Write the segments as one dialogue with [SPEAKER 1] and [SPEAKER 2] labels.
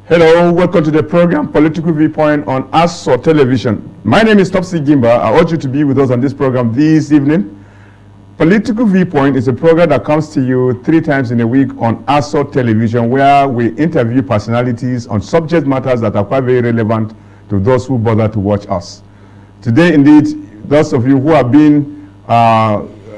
[SPEAKER 1] Hello, welcome to the program Political Viewpoint on ASO Television. My name is Topsy Gimba. I urge you to be with us on this program this evening. Political Viewpoint is a program that comes to you 3 times in a week on ASO Television, where we interview personalities on subject matters that are quite very relevant to those who bother to watch us. Today, indeed, those of you who have been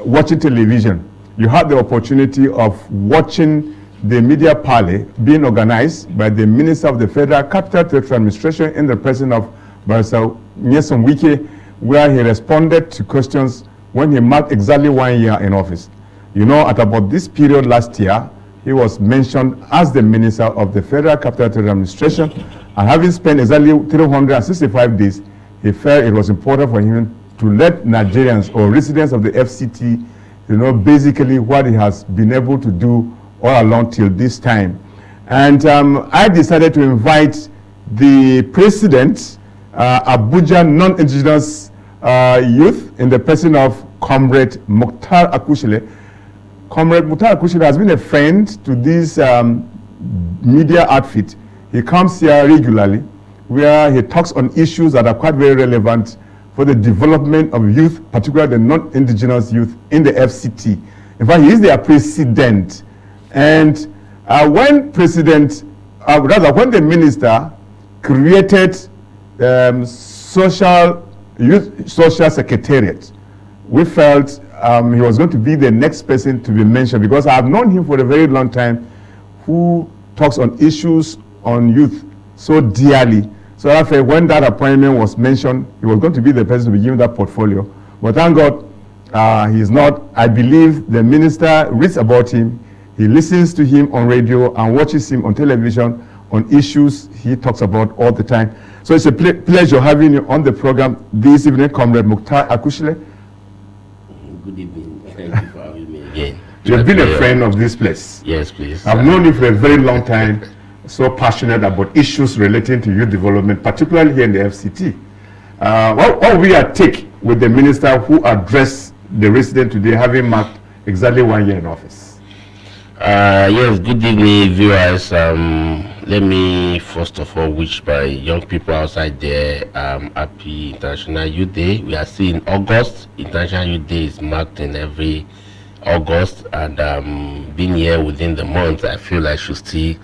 [SPEAKER 1] watching television, you had the opportunity of watching the media parley being organized by the Minister of the Federal Capital Territory Administration in the presence of Barrister Nyesom Wike, where he responded to questions when he marked exactly 1 year in office. You know, at about this period last year, he was mentioned as the Minister of the Federal Capital Territory Administration, and having spent exactly 365 days, he felt it was important for him to let Nigerians or residents of the FCT, you know, basically what he has been able to do all along till this time. And I decided to invite the president, Abuja non-indigenous youth, in the person of Comrade Mukhtar Akushile. Comrade Mukhtar Akushile has been a friend to this media outfit. He comes here regularly, where he talks on issues that are quite very relevant for the development of youth, particularly the non-indigenous youth in the FCT. In fact, he is their president. And when when the minister created social secretariat, we felt he was going to be the next person to be mentioned, because I have known him for a very long time, who talks on issues on youth so dearly. So I felt when that appointment was mentioned, he was going to be the person to be given that portfolio. But thank God he's not. I believe the minister reads about him. He listens to him on radio and watches him on television on issues he talks about all the time. So it's a pleasure having you on the program this evening, Comrade Mukhtar Akushile.
[SPEAKER 2] Good evening. Thank you for having me again.
[SPEAKER 1] You've been a friend of this place.
[SPEAKER 2] Yes, please.
[SPEAKER 1] I've known you for a very long time, so passionate about issues relating to youth development, particularly here in the FCT. What we are take with the minister who addressed the resident today, having marked exactly 1 year in office?
[SPEAKER 2] Yes, good evening, viewers. Let me first of all wish my young people outside there happy International Youth Day. We are still in August. International Youth Day is marked in every August, and being here within the month, I feel I should still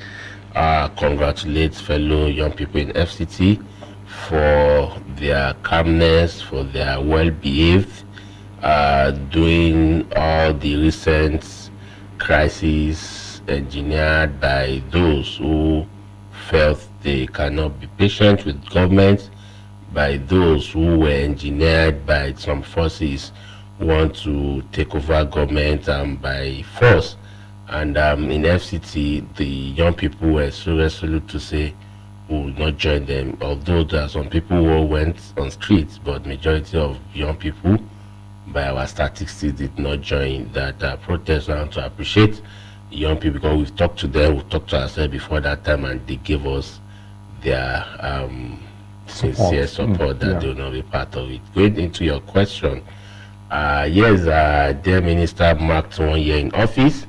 [SPEAKER 2] congratulate fellow young people in FCT for their calmness, for their well-behaved, doing all the recent crises engineered by those who felt they cannot be patient with government, by those who were engineered by some forces who want to take over government by force. And in FCT, the young people were so resolute to say we will not join them, although there are some people who went on streets, but majority of young people, by our statistics, did not join that protest. I want to appreciate young people, because we've talked to them, we've talked to ourselves before that time, and they gave us their sincere support that they will not be part of it. Going into your question, yes, dear minister marked 1 year in office.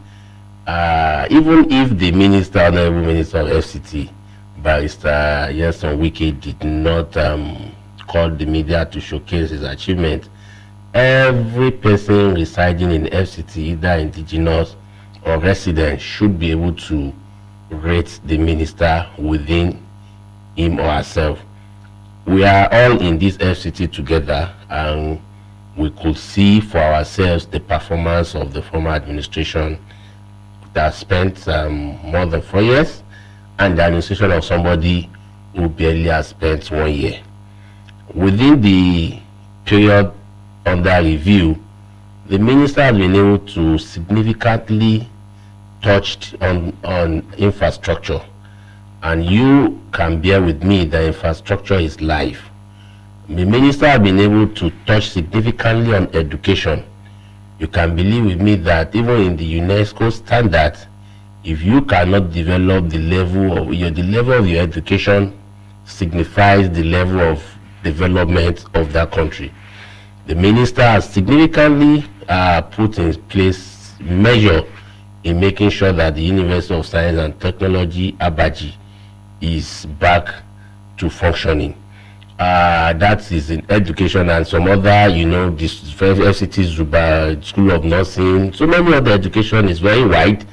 [SPEAKER 2] Even if the minister, honorable minister of FCT, Barrister Nyesom Wike, did not call the media to showcase his achievement, every person residing in FCT, either indigenous or resident, should be able to rate the minister within him or herself. We are all in this FCT together, and we could see for ourselves the performance of the former administration that spent more than 4 years, and the administration of somebody who barely has spent 1 year. Within the period under review, the minister has been able to significantly touch on infrastructure, and you can bear with me that infrastructure is life. The minister has been able to touch significantly on education. You can believe with me that even in the UNESCO standard, if you cannot develop the level of your education signifies the level of development of that country. The minister has significantly put in place measure in making sure that the University of Science and Technology, Abaji, is back to functioning. That is in education and some other, this FCT Zuba, School of Nursing, so many other education is very wide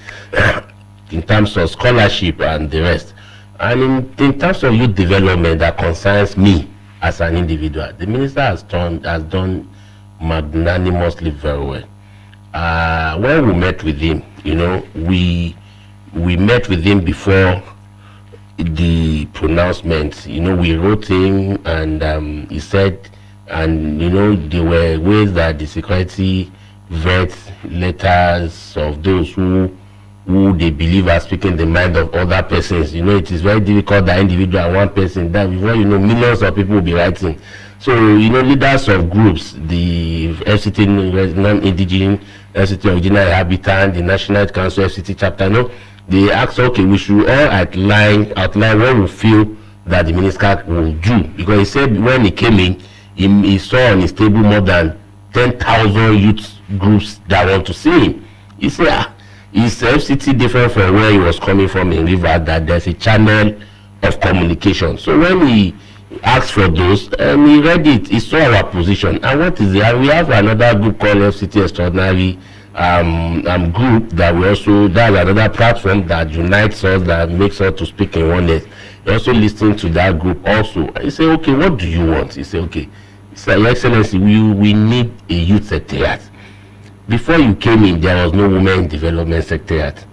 [SPEAKER 2] in terms of scholarship and the rest. And in terms of youth development that concerns me as an individual, the minister has done magnanimously very well. When we met with him, we met with him before the pronouncement. We wrote him, and he said, and there were ways that the security vet letters of those who they believe are speaking the mind of other persons. It is very difficult that individual one person that before millions of people will be writing. So leaders of groups, the FCT non-indigenous, FCT original inhabitant, the National Council FCT chapter, they asked, okay, we should all outline what we feel that the minister will do, because he said when he came in, he saw on his table more than 10,000 youth groups that want to see him. He said, is FCT different from where he was coming from in River, that there's a channel of communication? So when he asked for those, he read it, he saw our position. And what is it? We have another group called FCT Extraordinary group that that's another platform that unites us, that makes us to speak in oneness. He also listening to that group also. He said, okay, what do you want? He said, okay, Your Excellency, we need a youth secretariat. Before you came in, there was no women development secretariat.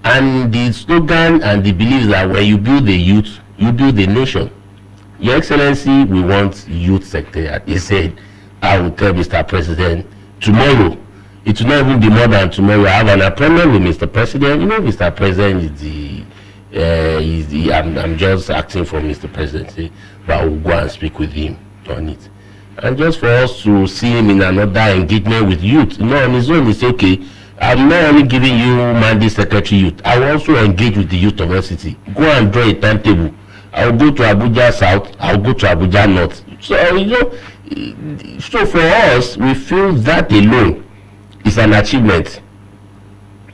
[SPEAKER 2] And the slogan and the belief that when you build the youth, you build the nation. Your Excellency, we want youth secretariat. He said, I will tell Mr. President tomorrow. It will not even be more than tomorrow. I have an appointment with Mr. President. Mr. President is I'm just acting for Mr. President, but I will go and speak with him on it. And just for us to see him in another engagement with youth, on his own, he said, okay, I'm not only giving you mandate secretary youth, I will also engage with the youth of FCT. Go and draw a timetable. I will go to Abuja South, I will go to Abuja North. So for us, we feel that alone is an achievement.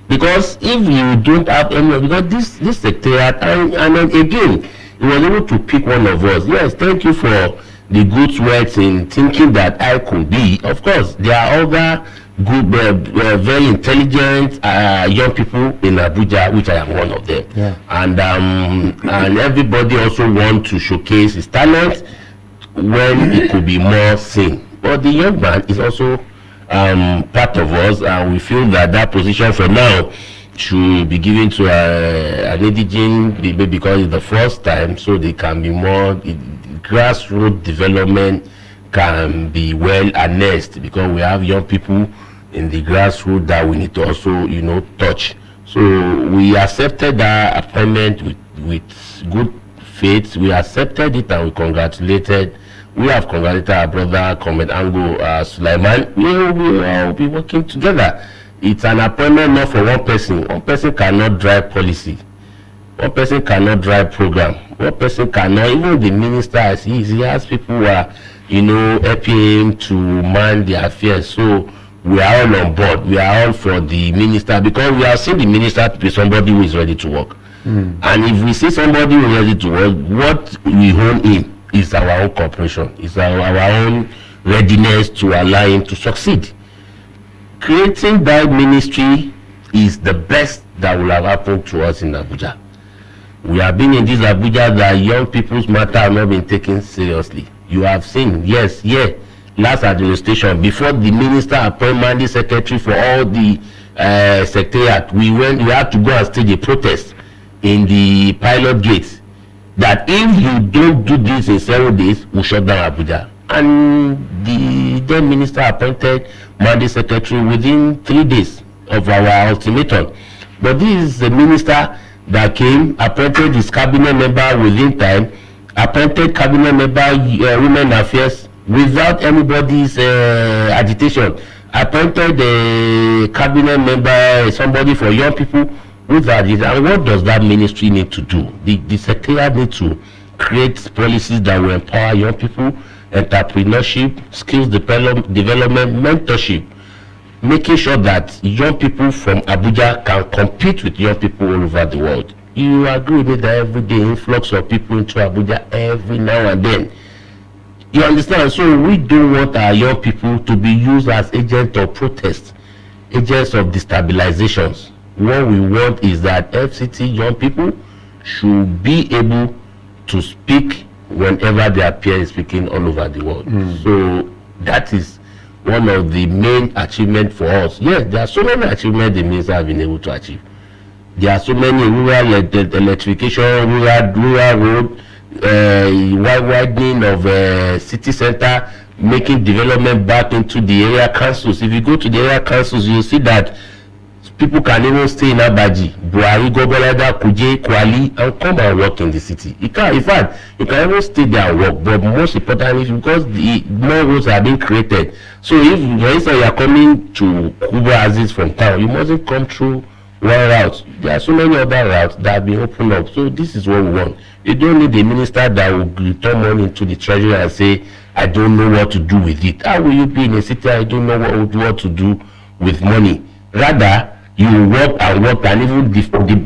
[SPEAKER 2] Because if you don't have any, because this secretariat, and then again, he was able to pick one of us. Yes, thank you for the good words in thinking that I could be. Of course, there are other good, very intelligent young people in Abuja, which I am one of them.
[SPEAKER 1] Yeah.
[SPEAKER 2] And everybody also wants to showcase his talent when it could be more seen. But the young man is also part of us, and we feel that position for now should be given to an indigenous, because it's the first time, so they can be more grassroots development can be well harnessed, because we have young people in the grassroots that we need to also touch. So we accepted that appointment with good faith. We accepted it and we have congratulated our brother Comrade Ango Sulaiman. We will be working together. It's an appointment not for one person. One person cannot drive policy. One person cannot drive program. One person cannot, even the minister, as he has people who are, helping him to man the affairs. So we are all on board. We are all for the minister, because we have seen the minister to be somebody who is ready to work. And if we see somebody who is ready to work, what we hone in is our own cooperation, is our own readiness to allow him to succeed. Creating that ministry is the best that will have happened to us in Abuja. We have been in this Abuja that young people's matter have not been taken seriously. You have seen, last administration, before the minister appointed mandate secretary for all the secretariat, we had to go and stage a protest in the pilot gate that if you don't do this in 7 days, we'll shut down Abuja. And the then minister appointed mandate secretary within 3 days of our ultimatum. But this is the minister that came, appointed his cabinet member within time, appointed cabinet member women affairs without anybody's agitation, appointed the cabinet member somebody for young people without it. And what does that ministry need to do? The secretariat need to create policies that will empower young people, entrepreneurship, skills development, mentorship, making sure that young people from Abuja can compete with young people all over the world. You agree with me that every day influx of people into Abuja every now and then. You understand? So we don't want our young people to be used as agents of protest, agents of destabilizations. What we want is that FCT young people should be able to speak whenever they appear speaking all over the world. So that is one of the main achievements for us. Yes, there are so many achievements the minister have been able to achieve. There are so many rural electrification, rural road, widening of city center, making development back into the area councils. If you go to the area councils, you'll see that people can even stay in Abaji, Buhari, Gogolada, Kuje, Kwali, and come and work in the city. You can, in fact, you can even stay there and work. But most importantly, is because the more roads are being created. So if, for instance, you are coming to Kuba Aziz from town, you mustn't come through one route. There are so many other routes that have been opened up. So this is what we want. You don't need a minister that will return money into the treasury and say, I don't know what to do with it. How will you be in a city I don't know what to do with money? Rather, you work and even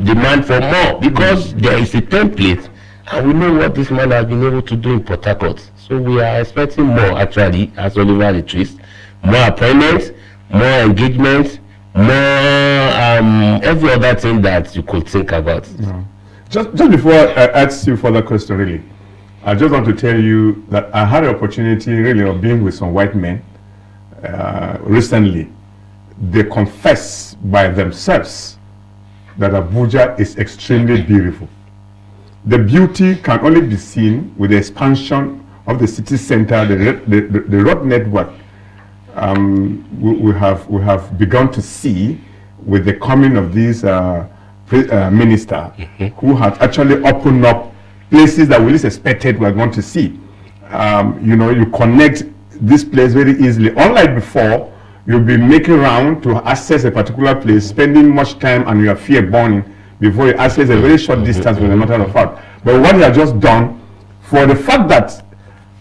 [SPEAKER 2] demand for more, because there is a template and we know what this man has been able to do in Port Harcourt. So we are expecting more, actually, as Oliver retraced, more appointments, more engagement, more every other thing that you could think about.
[SPEAKER 1] Yeah. Just before I ask you further question, really, I just want to tell you that I had an opportunity really of being with some white men recently. They confess by themselves that Abuja is extremely beautiful. The beauty can only be seen with the expansion of the city center, the road network. We have begun to see with the coming of this minister who has actually opened up places that we least expected we are going to see. You know, you connect this place very easily. Unlike before, you'll be making round to access a particular place, spending much time and your fear burning before you access a very short distance with a matter of fact. But what you have just done, for the fact that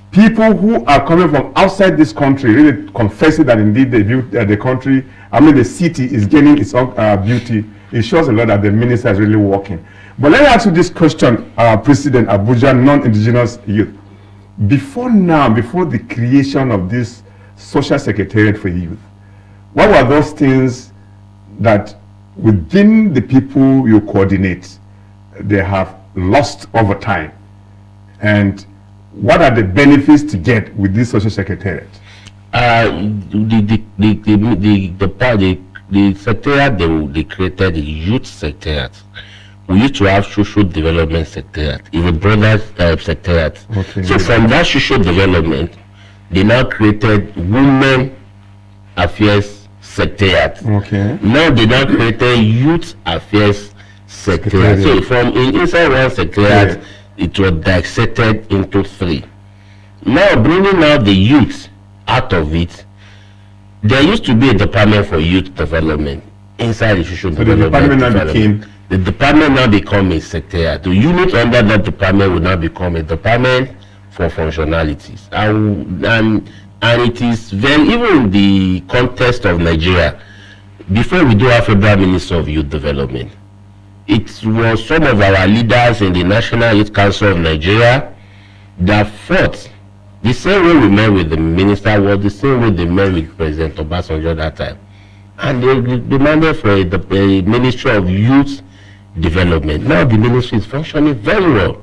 [SPEAKER 1] people who are coming from outside this country really confessing that indeed the country, the city is gaining its own beauty, it shows a lot that the minister is really working. But let me ask you this question, President Abuja non-indigenous youth. Before the creation of this social secretariat for youth, what were those things that within the people you coordinate, they have lost over time? And what are the benefits to get with this social secretariat?
[SPEAKER 2] The secretariat they created, the youth secretariat. We used to have social development secretariat, even brothers secretariat. Okay. So from that social development, they now created women affairs secretariat.
[SPEAKER 1] Okay.
[SPEAKER 2] Now they now created youth affairs secretariat. So from inside one secretariat, it was dissected into 3. Now bringing out the youth out of it, there used to be a department for youth development inside the social development. The department now become a secretariat. The unit under that department will now become a department for functionalities, and it is very, even in the context of Nigeria, before we do have Federal Minister of Youth Development, it was some of our leaders in the National Youth Council of Nigeria that fought. The same way we met with the minister was the same way they met with President Obasanjo at that time, and they demanded for a Ministry of Youth Development. Now the ministry is functioning very well.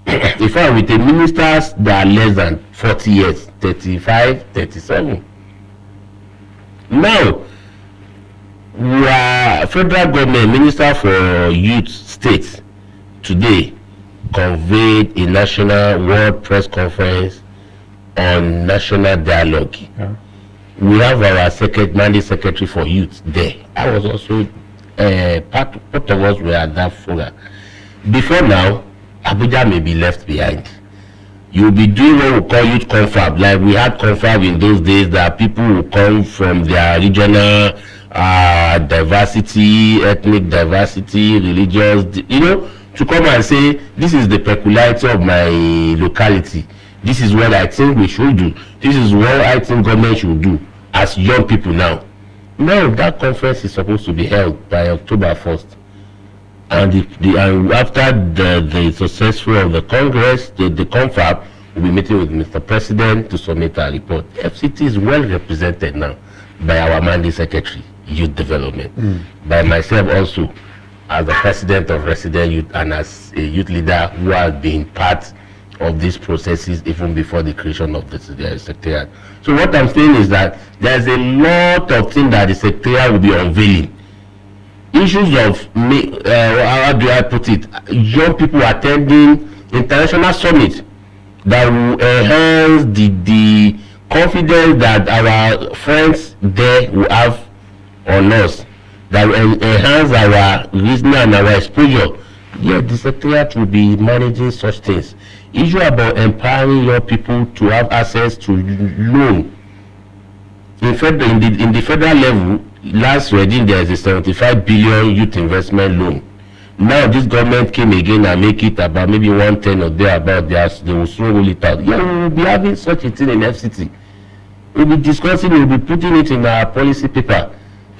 [SPEAKER 2] In fact, with the ministers that are less than 40 years, 35, 37. Now, we are federal government minister for youth states today convened a national world press conference on national dialogue. Yeah. We have our mandate secretary for youth there. I was also part of us were at that program. Before now, Abuja may be left behind. You'll be doing what we call youth confab. Like we had confab in those days, that people will come from their regional diversity, ethnic diversity, religious, to come and say, this is the peculiarity of my locality. This is what I think we should do. This is what I think government should do as young people now. Now that conference is supposed to be held by October 1st. And after the successful of the Congress, the confab will be meeting with Mr. President to submit a report. FCT is well represented now by our Mandate Secretary, Youth Development, by myself also as the President of Resident Youth and as a youth leader who has been part of these processes even before the creation of the Secretariat. So what I'm saying is that there's a lot of things that the Secretariat will be unveiling. Issues of, how do I put it, young people attending international summit that will enhance the confidence that our friends there will have on us, that will enhance our reasoning and our exposure. Yeah, the Secretariat will be managing such things. Issue about empowering young people to have access to loan. In the federal level, last reading there is a 75 billion youth investment loan. Now this government came again and make it about maybe 110 or thereabout. They will soon roll it out. Yeah, we will be having such a thing in FCT. We'll be discussing, we'll be putting it in our policy paper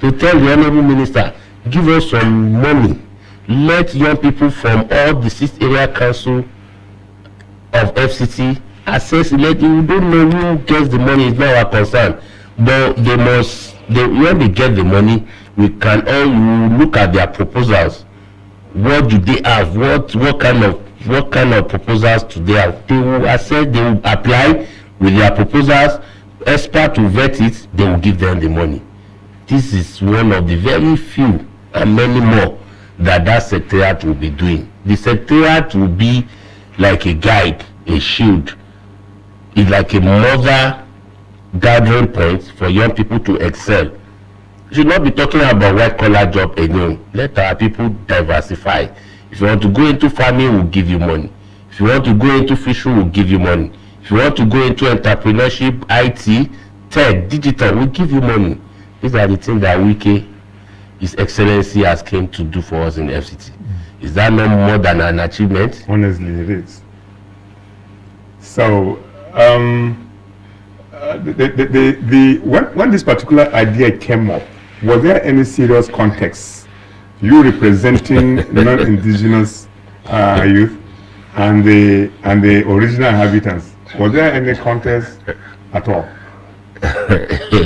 [SPEAKER 2] to tell the honorable minister, give us some money. Let young people from all the 6 area council of FCT access. Let you don't know who gets the money, it's not our concern. But when they get the money, we can all look at their proposals. What do they have? What kind of proposals do they have? They will assess, they will apply with their proposals. Expert will vet it, they will give them the money. This is one of the very few and many more that Secretariat will be doing. The Secretariat will be like a guide, a shield. It's like a mother gathering point for young people to excel. We should not be talking about white collar job alone. Let our people diversify. If you want to go into farming, we'll give you money. If you want to go into fishing, we'll give you money. If you want to go into entrepreneurship, IT, tech, digital, we'll give you money. These are the things that Wike, His Excellency, has came to do for us in FCT. Is that not more than an achievement?
[SPEAKER 1] Honestly, it is. So, when this particular idea came up, was there any serious context? You representing non-indigenous youth and the original inhabitants. Was there any contest at all?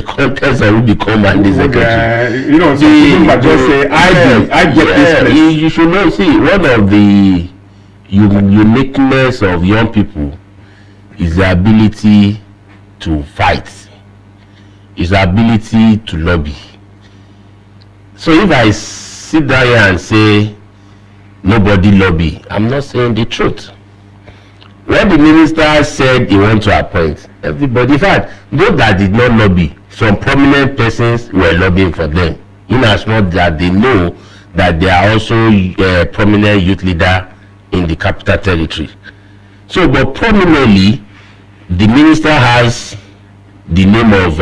[SPEAKER 2] Contest will become Mandate Secretary.
[SPEAKER 1] Some people might just say, I get this place.
[SPEAKER 2] You should know, see, one of the uniqueness of young people is the ability to fight, is the ability to lobby. So if I sit down here and say nobody lobby, I'm not saying the truth. When the minister said he wants to appoint everybody, in fact, those that did not lobby, some prominent persons were lobbying for them, in as much that they know that they are also a prominent youth leader in the capital territory. So, but prominently, the minister has the name of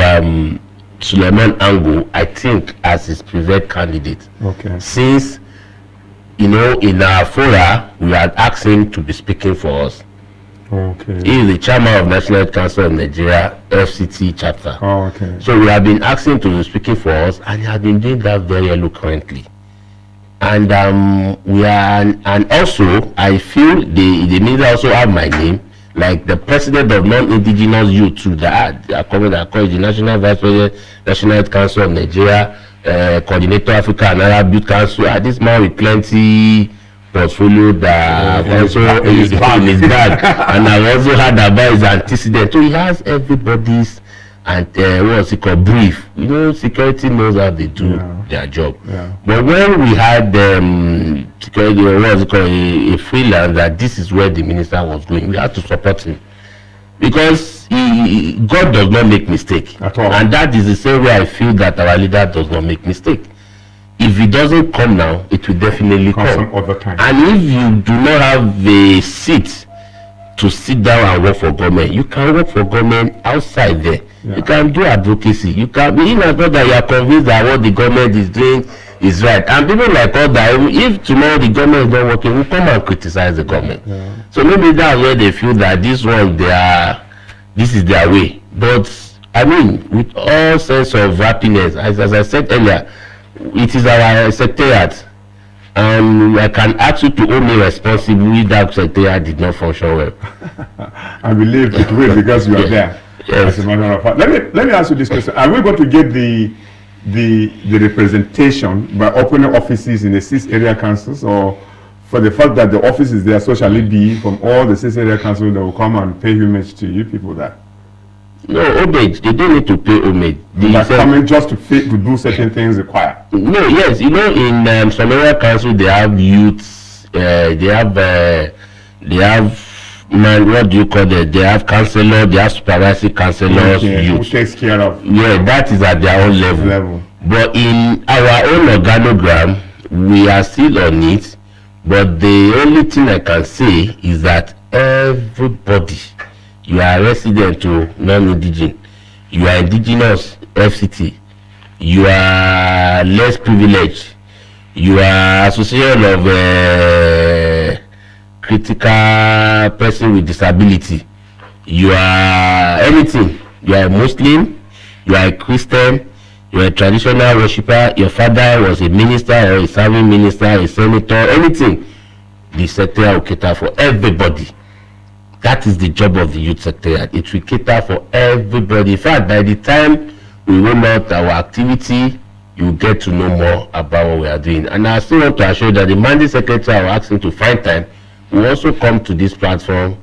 [SPEAKER 2] Suleiman Ango, I think, as his preferred candidate.
[SPEAKER 1] Okay.
[SPEAKER 2] Since, in our fora, we had asked him to be speaking for us.
[SPEAKER 1] Okay.
[SPEAKER 2] He is the chairman of National Council of Nigeria, FCT chapter.
[SPEAKER 1] Oh, okay.
[SPEAKER 2] So we have been asking him to be speaking for us, and he has been doing that very eloquently. And and also I feel the minister also have my name, like the president of non-indigenous youth too, that are coming, that called the National Vice President, National Council of Nigeria, Coordinator Africa and Arab Youth Council. This man with plenty portfolio that also is in his bag. And I've also heard about his antecedent. So he has everybody's brief. Security knows how they do their job. Yeah. But when we had security, a freelance, that this is where the minister was going, we had to support him, because God does not make mistake
[SPEAKER 1] at all.
[SPEAKER 2] And that is the same way I feel that our leader does not make mistake. If it doesn't come now, it will definitely come
[SPEAKER 1] some other time.
[SPEAKER 2] And if you do not have a seat to sit down and work for government, you can work for government outside there. Yeah. You can do advocacy. You can be in as much that you are convinced that what the government is doing is right. And people like us, that if tomorrow the government is not working, will come and criticize the government. Yeah. So maybe that's where they feel that this is their way. But I mean, with all sense of happiness, as I said earlier, it is our secretariat, and I can ask you to hold me responsible if that secretariat did not function well.
[SPEAKER 1] I believe it will, because you are there.
[SPEAKER 2] Yes.
[SPEAKER 1] As a matter of fact, let me ask you this question: are we going to get the representation by opening offices in the 6 area councils, or for the fact that the offices there, so shall it be from all the 6 area councils that will come and pay homage to you people there?
[SPEAKER 2] No, homage. They don't need to pay homage.
[SPEAKER 1] They are coming just to do certain things required.
[SPEAKER 2] No, yes, you know, in some area council they have youths. They have man. What do you call it? They have councillor. They have supervisory councillors.
[SPEAKER 1] Who takes care of?
[SPEAKER 2] Yeah, that is at their own level. But in our own organogram, we are still on it. But the only thing I can say is that everybody, you are resident to non-indigenous, you are indigenous FCT, you are less privileged, you are association of critical person with disability, you are anything, you are a Muslim, you are a Christian, you are a traditional worshipper, your father was a minister or a serving minister, a senator, anything, the secretariat will cater for everybody. That is the job of the youth secretariat. It will cater for everybody. In fact, by the time we roll out our activity, you get to know more about what we are doing. And I still want to assure you that the mandate secretary will ask him to find time. We also come to this platform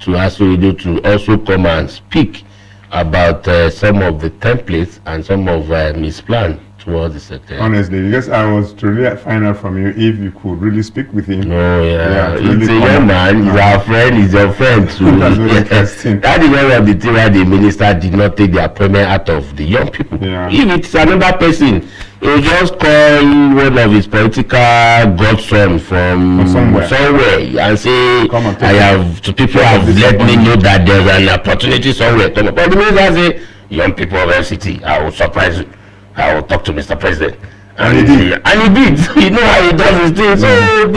[SPEAKER 2] to ask you to also come and speak about some of the templates and some of his plan towards the secretary.
[SPEAKER 1] Honestly, because I was to really find out from you if you could really speak with him.
[SPEAKER 2] Oh yeah, it's a young man, he's our friend, he's your friend too.
[SPEAKER 1] That's very interesting.
[SPEAKER 2] That is one of the things why the minister did not take the appointment out of the young people.
[SPEAKER 1] Yeah.
[SPEAKER 2] If it's another person, he just call one of his political godson from somewhere and say, I have to people have let me know that there's an opportunity somewhere. But the minister say, young people of FCT, I will surprise you. I will talk to Mr. President. And he did. And he did. You know how he does his thing. So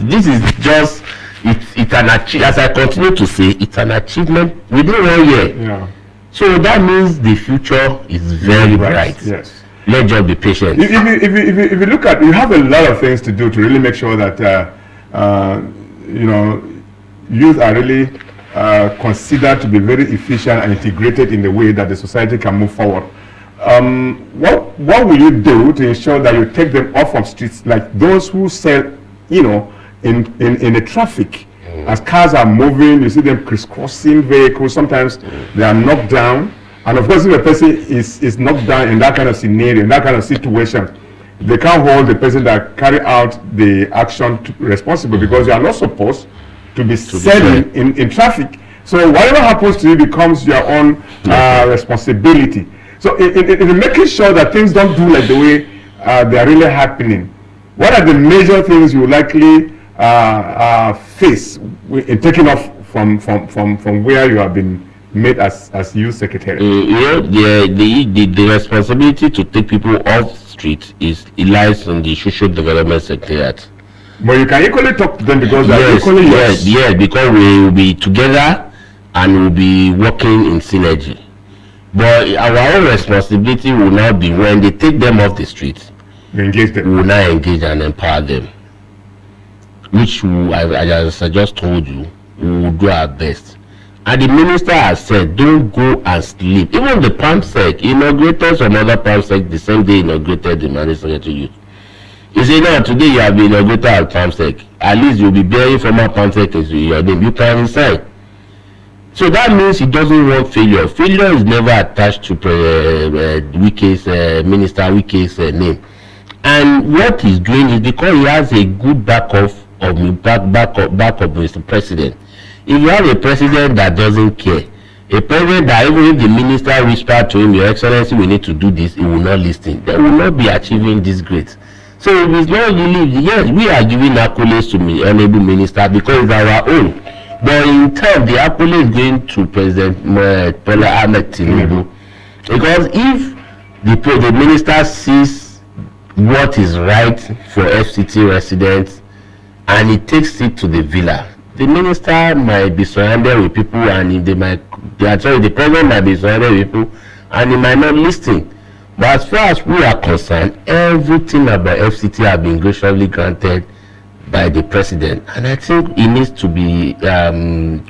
[SPEAKER 2] this is just it's an achievement. As I continue to say, it's an achievement within 1 year.
[SPEAKER 1] Yeah.
[SPEAKER 2] So that means the future is very bright.
[SPEAKER 1] Yes.
[SPEAKER 2] Let's just be patient.
[SPEAKER 1] If you look at, you have a lot of things to do to really make sure that you know, youth are really considered to be very efficient and integrated in the way that the society can move forward. What will you do to ensure that you take them off of streets, like those who sell, you know, in the traffic? As cars are moving, you see them crisscrossing vehicles. Sometimes they are knocked down, and of course, if a person is knocked down in that kind of scenario, in that kind of situation, they can't hold the person that carry out the action responsible, because you are not supposed to be selling in traffic. So whatever happens to you becomes your own responsibility. So in making sure that things don't do like the way they are really happening, what are the major things you likely face in taking off from where you have been made as youth secretary?
[SPEAKER 2] The responsibility to take people off street lies on the social development secretariat.
[SPEAKER 1] But you can equally talk to them, because they are equally yours.
[SPEAKER 2] Yes, because we will be together and we'll be working in synergy. But our own responsibility will now be, when they take them off the street,
[SPEAKER 1] we engage them.
[SPEAKER 2] We will now engage and empower them, which as I just told you, we will do our best. And the minister has said, don't go and sleep. Even the PAMSEC inaugurated some other PAMSEC the same day inaugurated the mandate secretary youth. He said, now today you have been inaugurated at PAMSEC. At least you'll be bearing former PAMSEC as your name. You can resign. So that means he doesn't want failure. Failure is never attached to Minister Wike's name. And what he's doing is because he has a good backup of Mr. President. If you have a president that doesn't care, a president that even if the minister whispered to him, Your Excellency, we need to do this, he will not listen. They will not be achieving this great. So it is not really, yes, we are giving accolades to the Honorable Minister because it's our own. But in time, the accolade is going to President Bola Ahmed Tinubu. Because if the minister sees what is right for FCT residents and he takes it to the villa, the minister might be surrounded with people, and the president might be surrounded with people, and he might not listen. But as far as we are concerned, everything about FCT has been graciously granted by the president, and I think it needs to be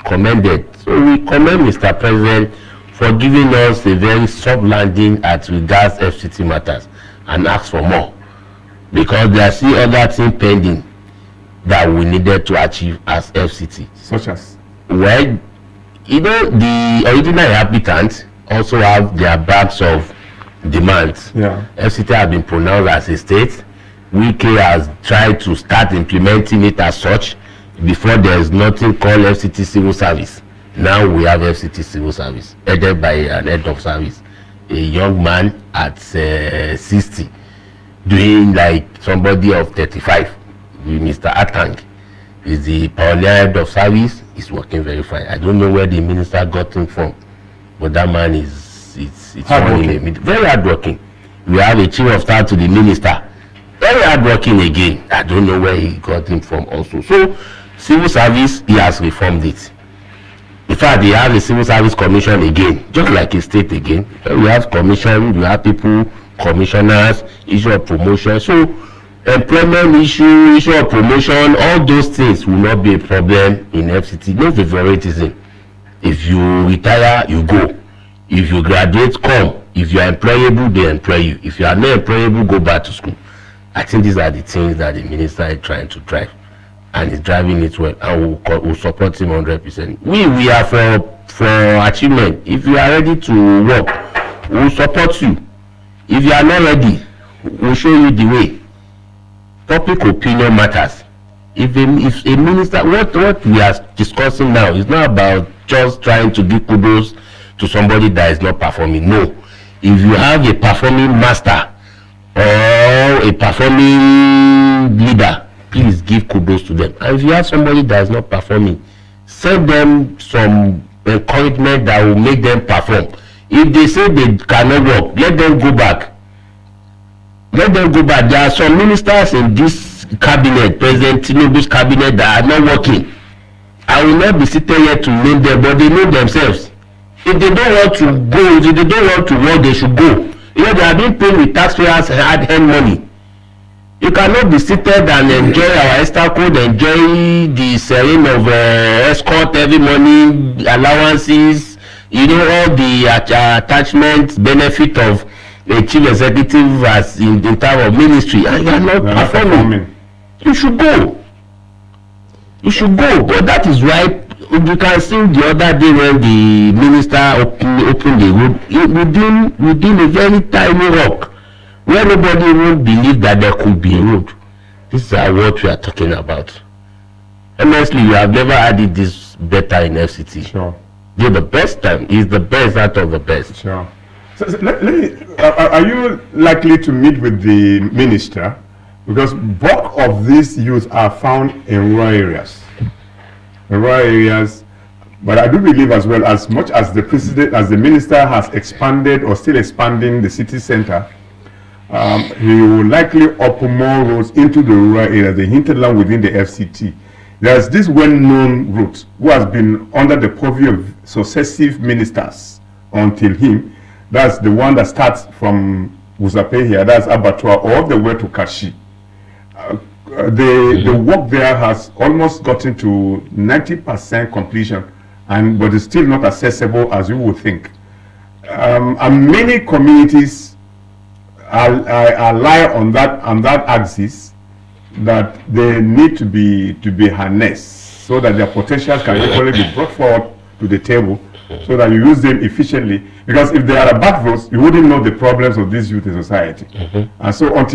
[SPEAKER 2] commended. So we commend Mr. President for giving us a very soft landing as regards FCT matters, and ask for more, because there are still other things pending that we needed to achieve as FCT.
[SPEAKER 1] Such as?
[SPEAKER 2] Well, the original applicants also have their bags of demands.
[SPEAKER 1] Yeah.
[SPEAKER 2] FCT has been pronounced as a state. Wike has tried to start implementing it as such. Before, there is nothing called FCT civil service. Now we have FCT civil service, headed by an head of service, a young man at 60, doing like somebody of 35. Mr. Atang is the pioneer head of service. He's working very fine. I don't know where the minister got him from, but that man is very hardworking. We have a chief of staff to the minister, very hardworking again. I don't know where he got him from also. So civil service, he has reformed it. In fact, they have a civil service commission again, just like a state again. We have commission, we have people, commissioners, issue of promotion. So employment issue of promotion, all those things will not be a problem in FCT. No favoritism. If you retire, you go. If you graduate, come. If you are employable, they employ you. If you are not employable, go back to school. I think these are the things that the minister is trying to drive, and is driving it well, and we'll support him 100%. We are for achievement. If you are ready to work, we'll support you. If you are not ready, we'll show you the way. Public opinion matters. If a minister, what we are discussing now is not about just trying to give kudos to somebody that is not performing. No. If you have a performing master or a performing leader, please give kudos to them. And if you have somebody that is not performing, send them some encouragement that will make them perform. If they say they cannot work, let them go back. Let them go back. There are some ministers in this cabinet, President Tinubu's cabinet, that are not working. I will not be sitting here to name them, but they know themselves. If they don't want to go, if they don't want to work, they should go. You know, they are being paid with taxpayers' hard-earned money. You cannot be seated and enjoy our extra code, enjoy the selling of escort every money, allowances, you know, all the attachment benefit of a chief executive as in terms of ministry, and you are not performing. You should go. You should go. But that is why you can see the other day when the minister opened the road within a very tiny rock, where nobody would believe that there could be a road. This is what we are talking about. Honestly, you have never had it this better in FCT.
[SPEAKER 1] Sure.
[SPEAKER 2] You're the best time. He's the best out of the best.
[SPEAKER 1] Sure. So let me, are you likely to meet with the minister? Because bulk of these youths are found in rural areas. But I do believe as well, as much as the minister has expanded or still expanding the city center, he will likely open more roads into the rural area, the hinterland within the FCT. There's this well-known route who has been under the purview of successive ministers until him. That's the one that starts from Uzape here, that's Abattoir, all the way to Kashi. The work there has almost gotten to 90% completion, but it's still not accessible as you would think. And many communities lie on that axis that they need to be harnessed so that their potentials can equally be brought forward to the table, so that you use them efficiently. Because if there are back roads, you wouldn't know the problems of this youth in society. And so, are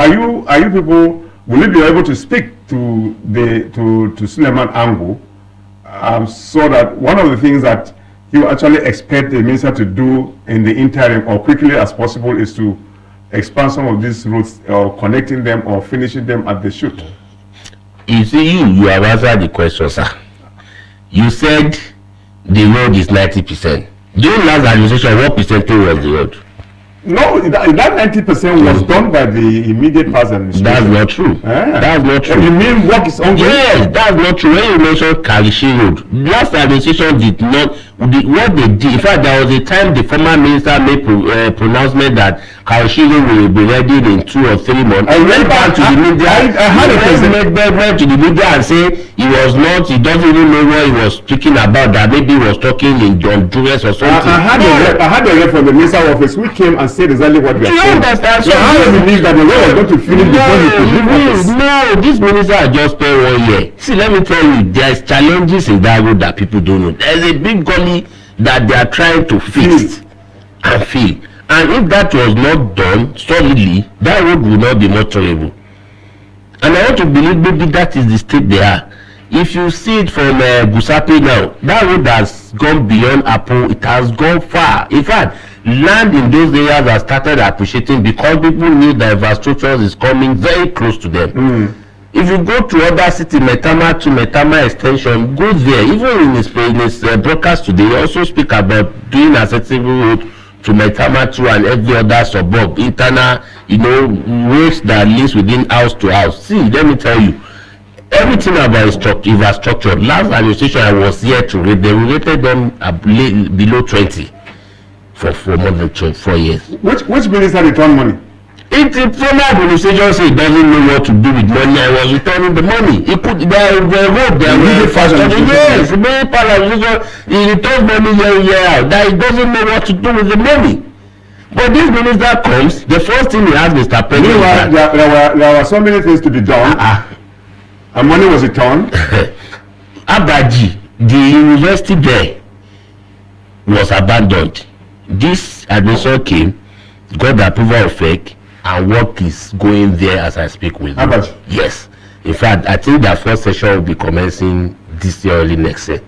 [SPEAKER 1] you people? Will you be able to speak to Suleiman Angu, so that one of the things that you actually expect the minister to do in the interim or quickly as possible is to expand some of these routes, or connecting them or finishing them at the shoot?
[SPEAKER 2] You see, you have answered the question, sir. You said the road is 90%. During last administration, what percentage was the road?
[SPEAKER 1] No, that 90% was done by the immediate past administration.
[SPEAKER 2] That's not true. That's not true.
[SPEAKER 1] You mean work is ongoing?
[SPEAKER 2] Yes, that's not true. When you mentioned Kalishi Road, last administration did not. what they did, in fact, there was a time the former minister made pronouncement that Kaushiro will be ready in 2 or 3 months. I went back to the media. I had a president went to the media and say he doesn't even know what he was speaking about, that maybe he was talking in Honduras or something. I
[SPEAKER 1] had a rep from the minister office who came and said exactly what we are saying. So how do you believe that the war was going to finish before he could leave office?
[SPEAKER 2] No, this minister has just spent 1 year. See, let me tell you, there's challenges in that road that people don't know. There's a big gully that they are trying to fix and fill. And if that was not done solidly, that road will not be more tolerable. And I want to believe maybe that is the state they are. If you see it from Gusapi now, that road has gone beyond Apple. It has gone far. In fact, land in those areas has started appreciating because people knew that infrastructure is coming very close to them. If you go to other cities, Metama to Metama extension, go there. Even in his broadcast today, he also speak about doing accessible road to Metama 2 and every other suburb, internal, roads that leads within house to house. See, let me tell you, everything about infrastructure. Last administration I was here to read, they rated them below 20 for more than 4 years.
[SPEAKER 1] Which minister returned money?
[SPEAKER 2] The former administration said he doesn't know what to do with money. I was returning the money. He put the road there. Yes, many politicians, he returns money year out. That he doesn't know what to do with the money. But this minister comes, the first thing he asks Mr. President.
[SPEAKER 1] There were so many things to be done. And money was returned.
[SPEAKER 2] Abaji, the university there was abandoned. This administration came, got the approval of FEC, and work is going there as I speak with you. Yes. In fact, I think that first session will be commencing this year, early next year.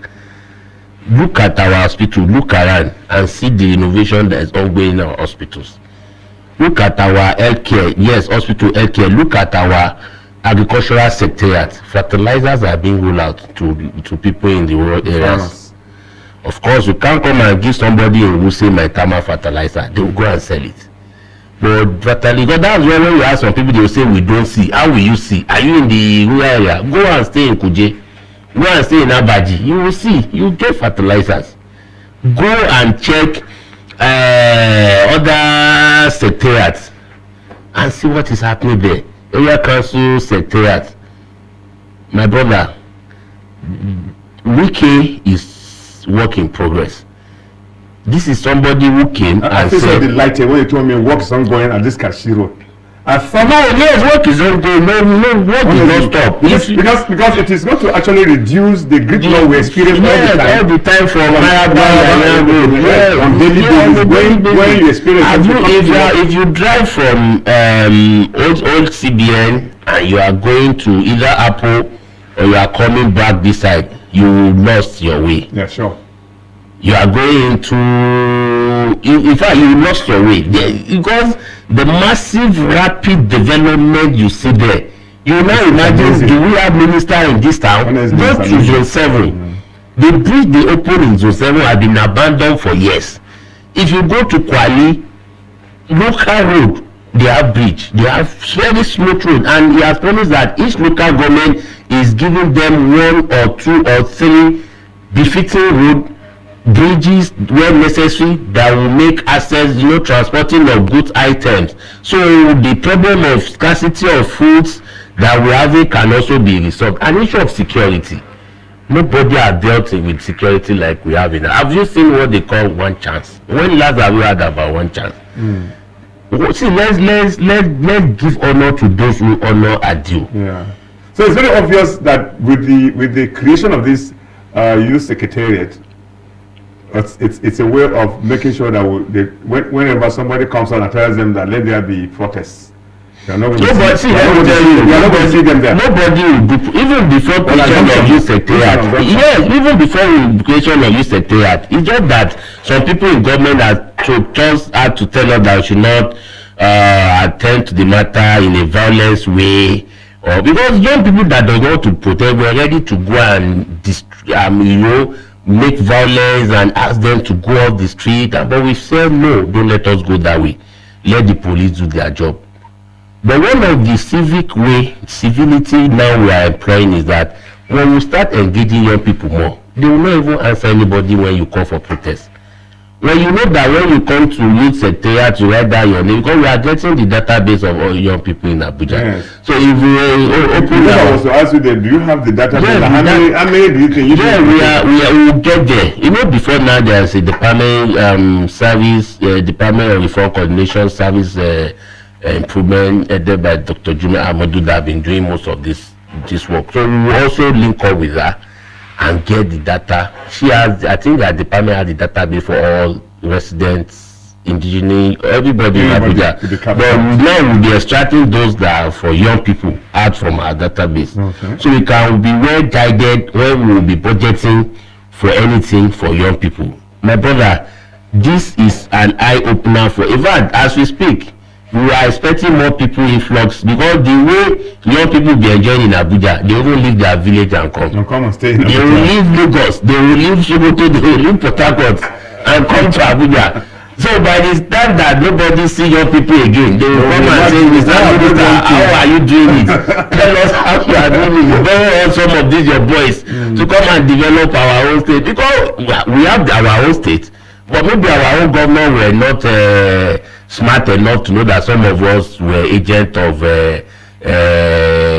[SPEAKER 2] Look at our hospital, look around and see the innovation that is ongoing in our hospitals. Look at our healthcare, yes, hospital healthcare. Look at our agricultural secretariat. Fertilizers are being rolled out to people in the rural areas. Of course, you can't come and give somebody in Wuse Maitama fertilizer. They will go and sell it. But fertilizer, that's when you ask some people, they will say, we don't see. How will you see? Are you in the rural area? Go and stay in Kuje. Go and stay in Abaji. You will see. You get fertilizers. Go and check other secretariats and see what is happening there. Area council secretariat. My brother, Wike is work in progress. This is somebody who came and said,
[SPEAKER 1] so delighted when you told me work is ongoing at this Kashi Road. I thought,
[SPEAKER 2] yes, work is ongoing. No, work is not stop.
[SPEAKER 1] Because it is going to actually reduce the grid law we experience
[SPEAKER 2] all the time from
[SPEAKER 1] on daily basis. When you experience
[SPEAKER 2] if you drive from old CBN and you are going to either Apple or you are coming back this side, you lost your way.
[SPEAKER 1] Yeah, sure.
[SPEAKER 2] You are going to, in fact, you lost your way because the massive rapid development you see there. You now imagine, do we have minister in this town? Go to Zone 7. The bridge they opened in Zone 7 have been abandoned for years. If you go to Kwali, local road, they have bridge. They have very smooth road, and he has promised that each local government is giving them 1 or 2 or 3 befitting road bridges where necessary that will make access, transporting of goods items. So the problem of scarcity of foods that we have can also be resolved. An issue of security. Nobody has dealt with security like we have in. Have you seen what they call one chance? When last have we heard about one chance? See, let's give honor to those who honor are due.
[SPEAKER 1] Yeah. So it's very obvious that with the creation of this youth secretariat, it's a way of making sure that whenever somebody comes on and tells them that let there be protests, you're not going to see them there.
[SPEAKER 2] Nobody will do, even before creation of youth secretariat. Yes, even before creation of youth secretariat. It's just that some people in government had to tell us that we should not attend to the matter in a violent way, or because young people that don't want to protest were ready to go and make violence and ask them to go off the street, but we said no, don't let us go that way. Let the police do their job. But one of the civility now we are employing is that when we start engaging young people more, they will not even answer anybody when you call for protest. When you know that when you come to youth secretariat to write down your name, because we are getting the database of all young people in Abuja.
[SPEAKER 1] Yes.
[SPEAKER 2] So if we open
[SPEAKER 1] that, I was to ask you that, do you have the database?
[SPEAKER 2] Yeah,
[SPEAKER 1] how many do you think?
[SPEAKER 2] We will get there. You know, before now there's a department service, department of reform coordination service improvement headed by Dr. Juma Amadou that have been doing most of this work. So we will also link up with her and get the data. She has, I think that department has the database for all residents, indigenous, everybody in Abuja. But now we'll be extracting those that are for young people out from our database. Okay. So we can be well guided when we will be budgeting for anything for young people. My brother, this is an eye-opener for, in fact, as we speak, we are expecting more people influx because the way young people be enjoying in Abuja, they will leave their village and come.
[SPEAKER 1] Come and stay in Abuja.
[SPEAKER 2] They will leave Lagos, they will leave Sokoto, they will leave Port Harcourt and come to Abuja. So by the time that nobody see young people again, they will come and say, Mr. Minister, how are you doing it? Tell us how you are doing it. Borrow on some of these your boys to come and develop our own state, because we have our own state, but maybe our own government were not smart enough to know that some of us were agents of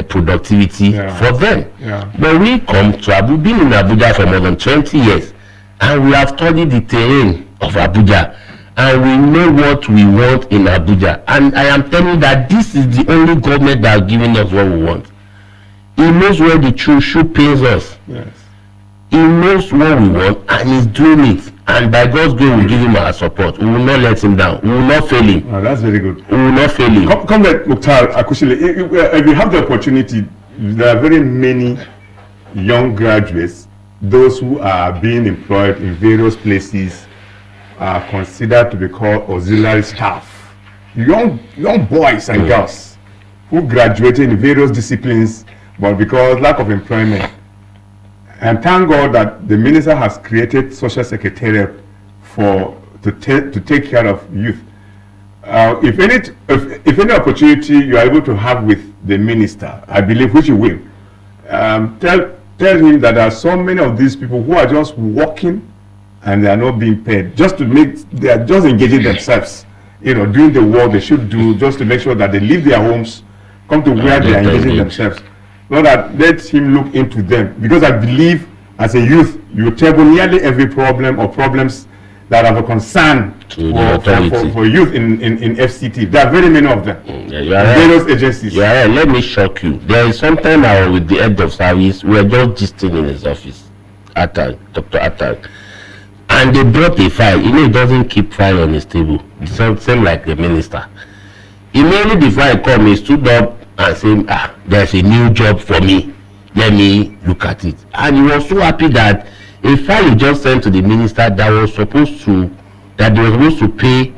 [SPEAKER 2] productivity for them. But we come to Abuja, been in Abuja for more than 20 years, and we have studied the terrain of Abuja, and we know what we want in Abuja. And I am telling you that this is the only government that is giving us what we want. He knows where the true shoe pains us. Yes. He knows what we want and he's doing it. And by God's grace, we give him our support. We will not let him down. We will not fail him.
[SPEAKER 1] Oh, that's very good.
[SPEAKER 2] We will not fail him.
[SPEAKER 1] Comrade Mukhtar Akushile, if you have the opportunity, there are very many young graduates, those who are being employed in various places are considered to be called auxiliary staff. Young boys and girls who graduated in various disciplines, but because lack of employment. And thank God that the minister has created social secretariat to take care of youth. If any opportunity you are able to have with the minister, I believe which you will, tell him that there are so many of these people who are just working and they are not being paid, they are just engaging themselves, doing the work they should do, just to make sure that they leave their homes, come to where they are engaging themselves. Not that let him look into them, because I believe as a youth you table nearly every problem or problems that have a concern for youth in FCT. There are very many of them. Various agencies.
[SPEAKER 2] Yeah, let me shock you. There is sometime now with the head of service, we are just gisting in his office, Dr. Atang, and they brought a file. He doesn't keep file on his table. Same like the minister. Immediately before I come, he stood up and saying, there's a new job for me, let me look at it. And he was so happy that a file he just sent to the minister that they were supposed to pay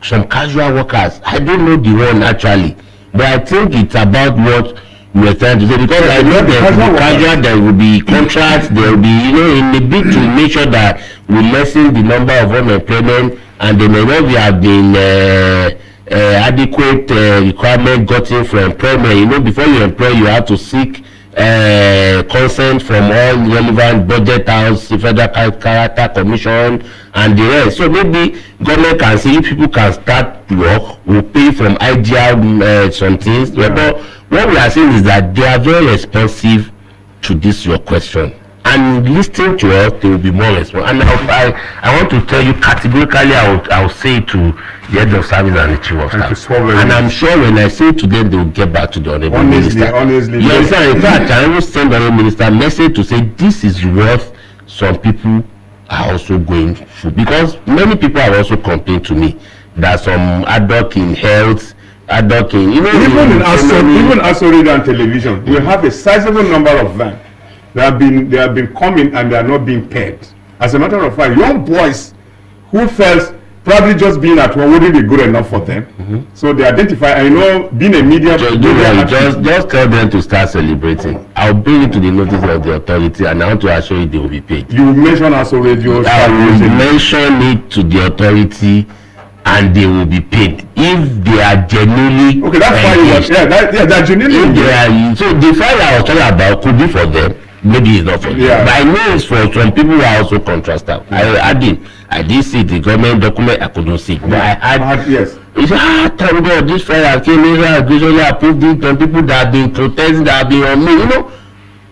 [SPEAKER 2] some casual workers. I don't know the one actually, but I think it's about what you were trying to say, because I know there will be casual, there will be contracts, there will be, in the bid to make sure that we lessen the number of unemployment, and they may not have been adequate requirement gotten for employment. Before you employ, you have to seek consent from all relevant budget house, federal character commission, and the rest. So maybe government can say if people can start work, we'll pay from IGR some things. Yeah. But what we are saying is that they are very responsive to this your question. And listening to us, they will be more responsive. And I want to tell you categorically, I will say to the head of service and the chief of staff. And I'm sure when I say to them, they will get back to the honorable minister.
[SPEAKER 1] Honestly.
[SPEAKER 2] You understand? In fact, I will send the honorable minister a message to say this is what some people are also going through. Because many people have also complained to me that some adult in health, adult in... Even
[SPEAKER 1] Asori and television, we have a sizable number of them. They have been coming and they are not being paid. As a matter of fact, young boys who felt probably just being at home wouldn't be good enough for them. So they identify. Being a media,
[SPEAKER 2] just tell them to start celebrating. I'll bring it to the notice of the authority, and I want to assure you they will be paid.
[SPEAKER 1] You mention also radio.
[SPEAKER 2] I will mention it to the authority, and they will be paid if they are genuinely.
[SPEAKER 1] Okay, that's fine. They're genuinely.
[SPEAKER 2] So the file I was talking about could be for them. maybe it's not for them. But I know it's for some people who are also contractors. I did see the government document, I couldn't see it. But I had
[SPEAKER 1] yes.
[SPEAKER 2] He said, thank God, this fire came in, gradually approved it, and people that have been protesting, that have been on me,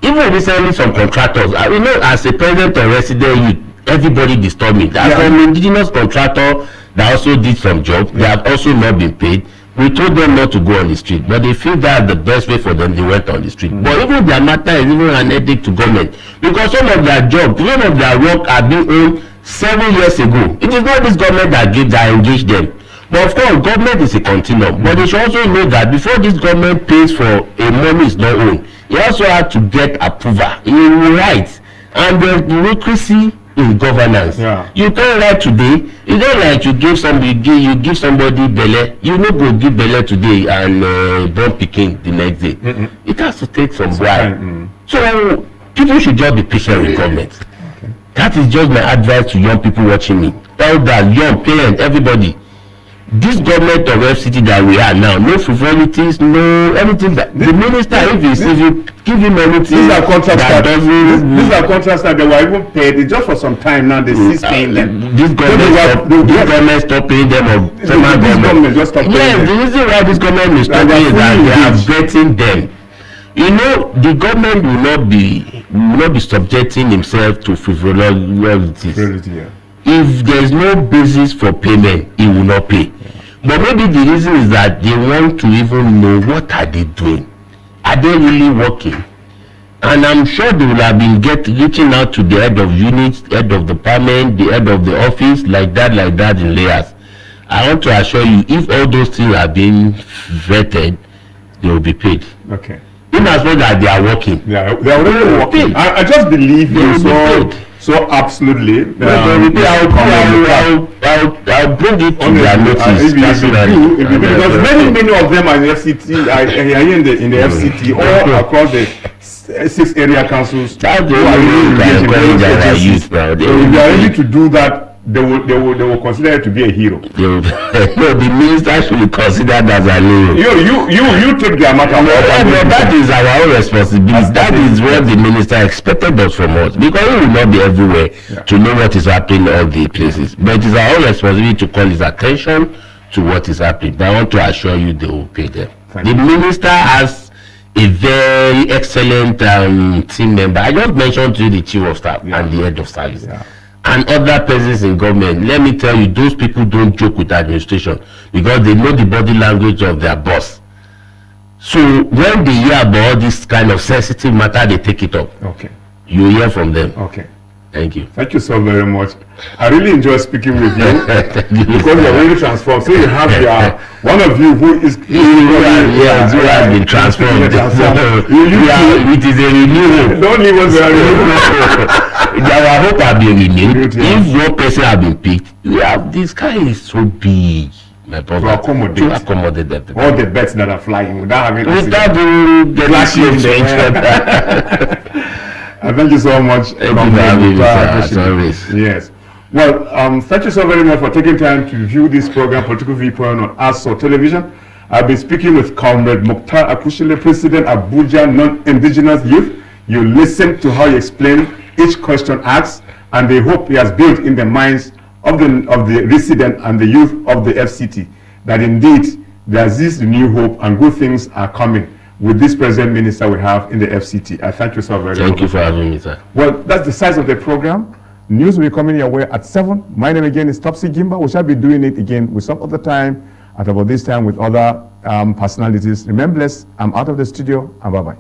[SPEAKER 2] even recently some contractors, as a president or resident, everybody disturbed me. There's some indigenous contractor that also did some job, they have also not been paid. We told them not to go on the street, but they feel that's the best way for them, they went on the street. But even their matter is even an edict to government, because some of their job, some of their work are being owned 7 years ago. It is not this government that engaged them. But of course, government is a continuum. But they should also know that before this government pays for a money is not owned, you also have to get approval. You write, and there's bureaucracy in governance. You can't write today. You don't like you give somebody belle. You no go give belle today and born pikin the next day. It has to take some while. So people should just be patient with government. That is just my advice to young people watching me. Elders, young parents, everybody. This government of FCT that we are now, no frivolities, no anything that the minister, if you give him anything,
[SPEAKER 1] these are contracts that they were even paid. It's just for some time now. They cease paying them.
[SPEAKER 2] This government stop paying them, or
[SPEAKER 1] this government just stop paying them.
[SPEAKER 2] The reason why this government is stopping is that they are vetting them. The government will not be subjecting himself to frivolities. If there is no basis for payment, he will not pay. But maybe the reason is that they want to even know what are they doing. Are they really working? And I'm sure they will have been reaching out to the head of units, head of department, the head of the office, like that in layers. I want to assure you, if all those things are being vetted, they will be paid.
[SPEAKER 1] Okay.
[SPEAKER 2] In as well as they are working.
[SPEAKER 1] Yeah, they are already working. I just believe you so absolutely.
[SPEAKER 2] I'll bring it to their notice.
[SPEAKER 1] Because many of them are in the FCT, are here in the FCT, all across the 6 area councils.
[SPEAKER 2] That's the only way
[SPEAKER 1] if they are ready to do that, they will consider it to be a hero.
[SPEAKER 2] No, the minister should be considered as a hero.
[SPEAKER 1] You take their matter.
[SPEAKER 2] That is our own responsibility. That is what the minister expected us from us, because we will not be everywhere to know what is happening in all the places. But it is our own responsibility to call his attention to what is happening. But I want to assure you they will pay them. The minister has a very excellent team member. I just mentioned to you the chief of staff and the head of service. And other persons in government. Let me tell you, those people don't joke with administration, because they know the body language of their boss. So when they hear about all this kind of sensitive matter, they take it up.
[SPEAKER 1] Okay.
[SPEAKER 2] You hear from them.
[SPEAKER 1] Okay.
[SPEAKER 2] Thank you.
[SPEAKER 1] Thank you so very much. I really enjoy speaking with you because you're really transformed. So you have one of you who is
[SPEAKER 2] who has been transformed. It is a renewal.
[SPEAKER 1] Don't leave us there.
[SPEAKER 2] Our hope have been renewed. If one person have been picked, this guy is so big. My brother, to accommodate them.
[SPEAKER 1] All the bets that are flying without having
[SPEAKER 2] flashing the
[SPEAKER 1] thank you so much. Yes. Well, thank you so very much for taking time to view this program, Political Viewpoint, on ASO Television. I've been speaking with Comrade Mukhtar Akushile, President Abuja Non-Indigenous Youth. You listen to how he explained each question asked, and they hope he has built in the minds of the resident and the youth of the FCT that indeed there's this new hope and good things are coming with this present minister we have in the FCT. I thank you so very much.
[SPEAKER 2] Thank you for having me, sir.
[SPEAKER 1] Well, that's the size of the program. News will be coming your way at 7. My name again is Topsy Gimba. We shall be doing it again with some other time at about this time with other personalities. Remember, I'm out of the studio, and bye-bye.